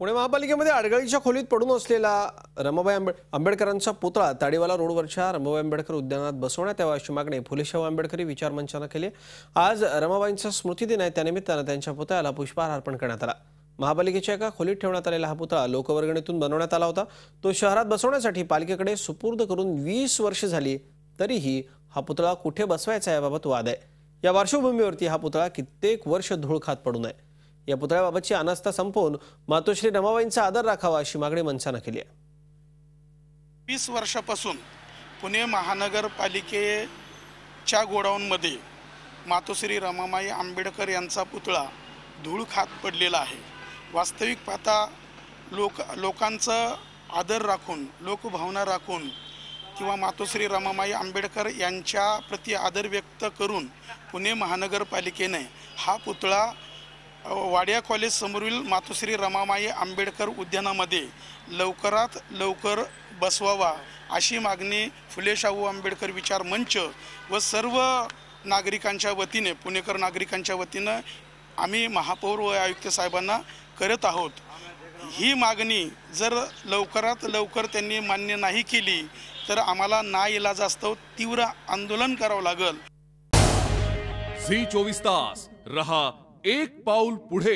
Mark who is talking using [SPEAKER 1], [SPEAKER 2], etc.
[SPEAKER 1] पुणे महापालिकेमध्ये आडगळीच्या खोलीत पडून असलेला रमाबाई आंबेडकरांचा पुतळा ताडीवाला रोडवरच्या रमाबाई आंबेडकर उद्यानात बसवण्यात यावा अशी मागणी फुले शाहू आंबेडकरी विचार मंचाने केली। आज रमाबाईंचा स्मृती दिन आहे, त्यानिमित्ताने त्यांच्या पुतळ्याला पुष्पहार अर्पण करण्यात आला। महापालिकेच्या एका खोलीत ठेवण्यात आलेला हा पुतळा लोकवर्गणीतून बनवण्यात आला होता। तो शहरात बसवण्यासाठी पालिकेकडे सुपूर्द करून 20 वर्षे झाली, तरीही हा पुतळा कुठे बसवायचा याबाबत वाद आहे। या पार्श्वभूमीवरती हा पुतळा कित्येक वर्ष धूळ खात पडून आहे। या पुतळ्याबाबतची अनास्था संपवून मातोश्री रमाबाईंचा आदर राखावा अशी मागणी मनसेने केली आहे।
[SPEAKER 2] 20 वर्षापासून पुणे महानगरपालिकेच्या गोडाऊनमध्ये मातोश्री रमाबाई आंबेडकर यांचा पुतळा धूळ खात पडलेला आहे। वास्तविक पाहता लोकांचा आदर राखून, लोकभावना राखून किंवा मातोश्री रमाबाई आंबेडकर यांच्या प्रति आदर व्यक्त करून पुणे महानगरपालिकेने हा पुतळा वाडिया कॉलेज समोरील मातोश्री रमाबाई आंबेडकर उद्यानामध्ये लवकरात लवकर बसवावा अशी मागणी फुले शाहू आंबेडकर विचार मंच व सर्व नागरिकांच्या वतीने, पुणेकर नागरिकांच्या वतीने आम्ही महापौर व आयुक्त साहेबांना करत आहोत। ही मागणी जर लवकरात लवकर त्यांनी मान्य नाही केली तर आम्हाला नाइलाजास्तव तीव्र आंदोलन करावं लागेल।
[SPEAKER 3] झी 24 तास रहा एक पाऊल पुढे।